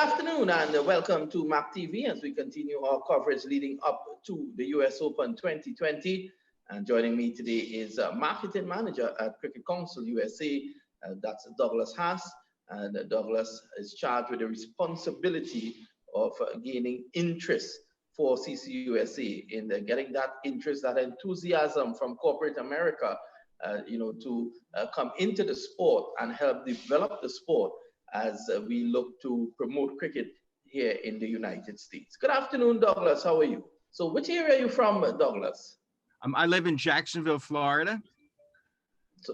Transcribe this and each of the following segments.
afternoon and welcome to MAQ TV as we continue our coverage leading up to the US Open 2020. And joining me today is Marketing Manager at Cricket Council USA, that's Douglas Haas. And Douglas is charged with the responsibility of gaining interest for CCUSA in getting that interest, that enthusiasm from corporate America, to come into the sport and help develop the sport as we look to promote cricket here in the United States. Good afternoon, Douglas. How are you? So which area are you from, Douglas? I live in Jacksonville, Florida.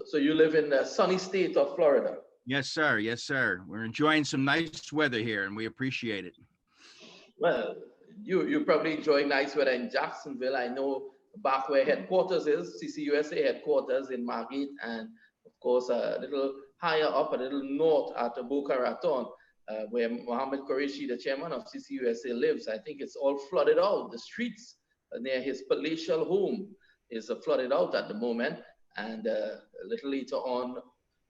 So you live in the sunny state of Florida? Yes, sir. Yes, sir. We're enjoying some nice weather here, and we appreciate it. Well, you probably enjoy nice weather in Jacksonville. I know back where headquarters is, CCUSA headquarters in Margate, and of course a little higher up, a little north at Boca Raton, where Mohammed Qureshi, the chairman of CCUSA, lives. I think it's all flooded out. The streets near his palatial home is flooded out at the moment. And a little later on,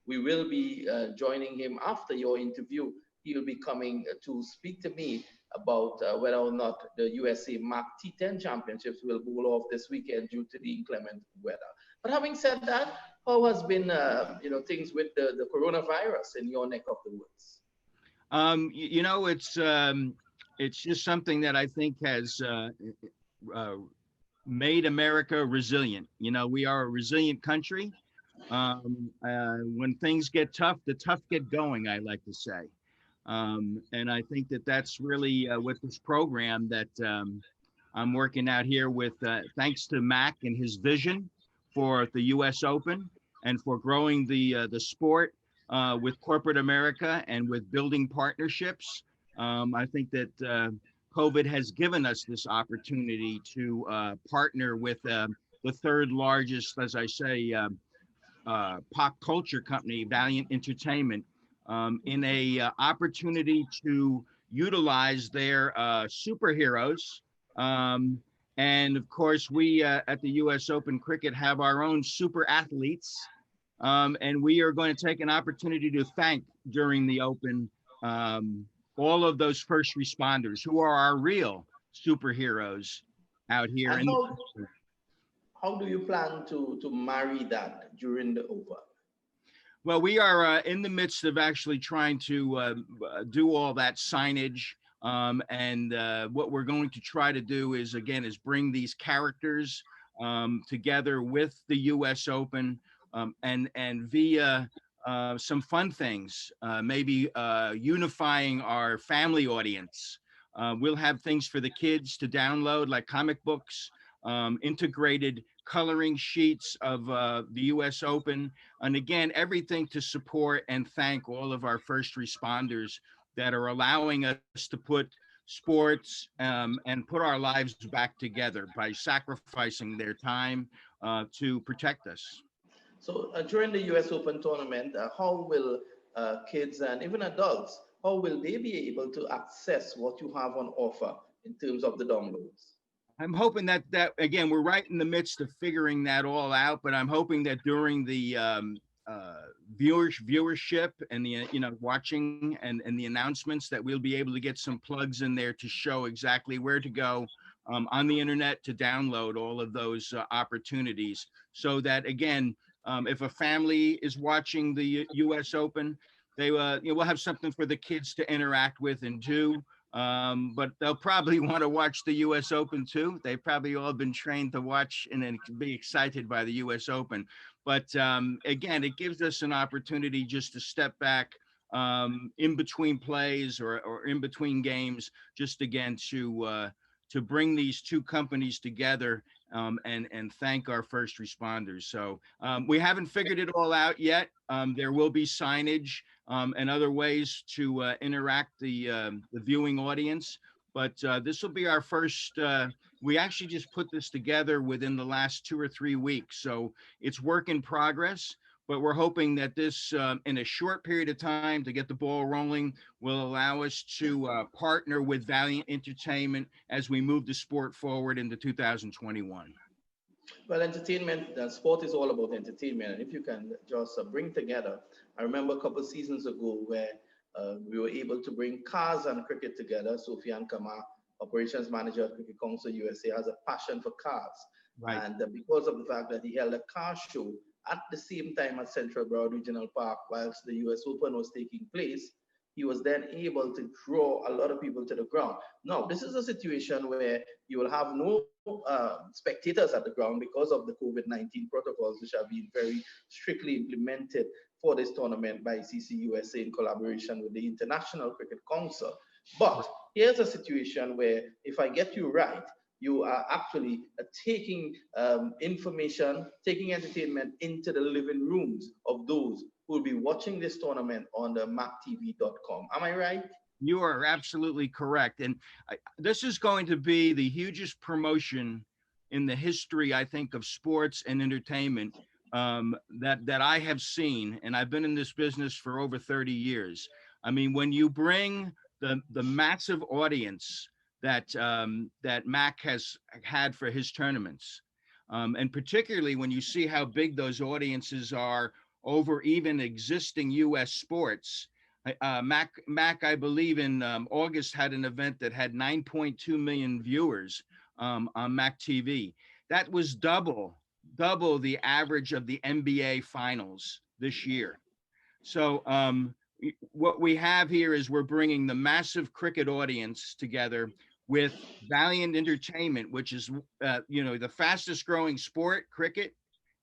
we will be joining him after your interview. He will be coming to speak to me about whether or not the USA MAQ T10 championships will go off this weekend due to the inclement weather. But having said that, how has been things with the coronavirus in your neck of the woods? It's just something that I think has made America resilient. You know, we are a resilient country. When things get tough, the tough get going, I like to say. And I think that that's really with this program that I'm working out here with, thanks to MAQ and his vision for the US Open and for growing the sport with corporate America and with building partnerships. I think that COVID has given us this opportunity to partner with the third largest, as I say, pop culture company, Valiant Entertainment, in a opportunity to utilize their superheroes. And of course, we at the US Open Cricket have our own super athletes. And we are going to take an opportunity to thank during the Open all of those first responders who are our real superheroes out here. And how do you plan to marry that during the Open? Well, we are in the midst of actually trying to do all that signage. And what we're going to try to do is bring these characters together with the US Open and via some fun things, maybe unifying our family audience. We'll have things for the kids to download, like comic books, integrated coloring sheets of the US Open, and again, everything to support and thank all of our first responders that are allowing us to put sports and put our lives back together by sacrificing their time to protect us. So during the US Open tournament, how will kids and even adults, how will they be able to access what you have on offer in terms of the downloads? I'm hoping that again, we're right in the midst of figuring that all out, but I'm hoping that during the viewership and the watching and the announcements that we'll be able to get some plugs in there to show exactly where to go on the internet to download all of those opportunities, so that again, if a family is watching the US Open, they we'll have something for the kids to interact with and do. But they'll probably want to watch the US Open too. They've probably all been trained to watch and then be excited by the US Open. But again, it gives us an opportunity just to step back in between plays or in between games, just again to bring these two companies together and thank our first responders. So we haven't figured it all out yet. There will be signage and other ways to interact the viewing audience. But this will be our first, we actually just put this together within the last 2 or 3 weeks. So it's work in progress, but we're hoping that this, in a short period of time to get the ball rolling, will allow us to partner with Valiant Entertainment as we move the sport forward into 2021. Well, entertainment, sport is all about entertainment. And if you can just bring together, I remember a couple of seasons ago where We were able to bring cars and cricket together. Sofian Kama, operations manager at Cricket Council USA, has a passion for cars. Right. And because of the fact that he held a car show at the same time at Central Broward Regional Park whilst the US Open was taking place, he was then able to draw a lot of people to the ground. Now, this is a situation where you will have no spectators at the ground because of the COVID-19 protocols, which have been very strictly implemented for this tournament by CCUSA in collaboration with the International Cricket Council. But here's a situation where, if I get you right, you are actually taking information, taking entertainment into the living rooms of those who will be watching this tournament on the MAQTV.com. Am I right? You are absolutely correct. And this is going to be the hugest promotion in the history, I think, of sports and entertainment that I have seen. And I've been in this business for over 30 years. I mean, when you bring the massive audience that MAQ has had for his tournaments, and particularly when you see how big those audiences are over even existing U.S. sports. MAQ, I believe in August, had an event that had 9.2 million viewers on MAQ TV. That was double the average of the NBA finals this year. So what we have here is we're bringing the massive cricket audience together with Valiant Entertainment, which is the fastest growing sport, cricket,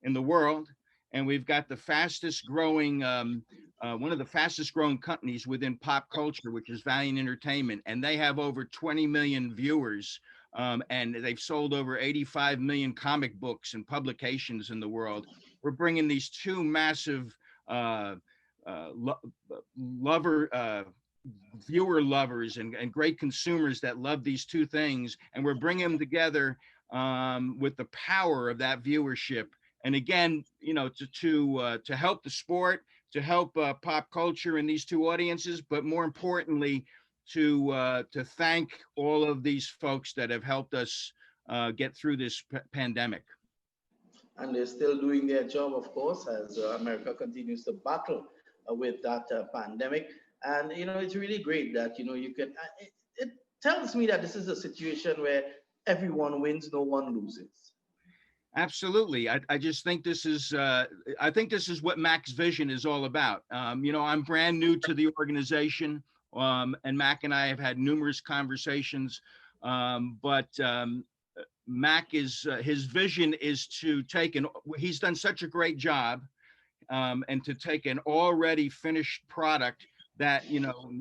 in the world. And we've got the fastest growing, one of the fastest growing companies within pop culture, which is Valiant Entertainment. And they have over 20 million viewers. And they've sold over 85 million comic books and publications in the world. We're bringing these two massive viewer lovers and great consumers that love these two things. And we're bringing them together with the power of that viewership. And again, to help the sport, to help pop culture in these two audiences, but more importantly, to thank all of these folks that have helped us get through this pandemic. And they're still doing their job, of course, as America continues to battle with that pandemic. And it's really great that you can. It tells me that this is a situation where everyone wins, no one loses. Absolutely. I just think this is what MAQ's vision is all about. I'm brand new to the organization, and MAQ and I have had numerous conversations, but MAQ is his vision is to take he's done such a great job, and to take an already finished product that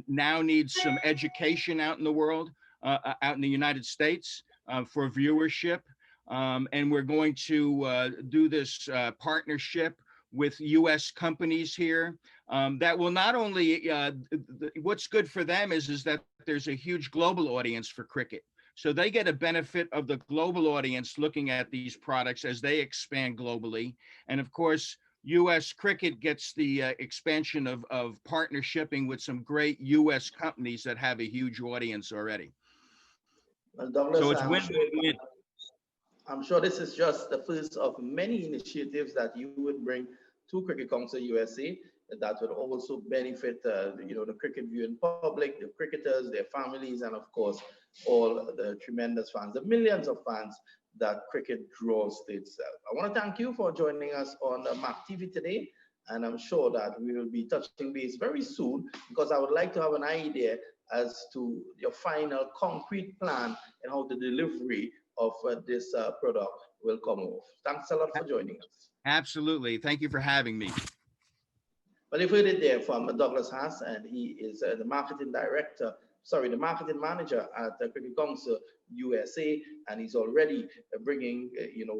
now needs some education out in the world, out in the United States, for viewership. And we're going to do this partnership with U.S. companies here that will not only, what's good for them is that there's a huge global audience for cricket. So they get a benefit of the global audience looking at these products as they expand globally. And of course, U.S. cricket gets the expansion of partnershiping with some great U.S. companies that have a huge audience already. Well, Douglas, so it's win-win. I'm sure this is just the first of many initiatives that you would bring to Cricket Council USA that would also benefit the cricket viewing public, the cricketers, their families, and of course all the tremendous fans, the millions of fans that cricket draws to itself. I want to thank you for joining us on MAQ TV today, and I'm sure that we will be touching base very soon, because I would like to have an idea as to your final concrete plan and how the delivery of this product will come off. Thanks a lot for joining us. Absolutely. Thank you for having me. Well, you've heard it there from Douglas Haas, and he is the marketing manager at the Cricket Council USA, and he's already bringing,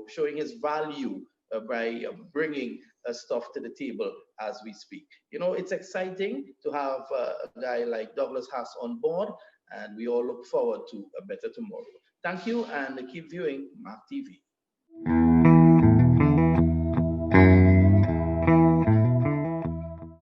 showing his value by bringing stuff to the table as we speak. It's exciting to have a guy like Douglas Haas on board, and we all look forward to a better tomorrow. Thank you, and keep viewing MAQ TV.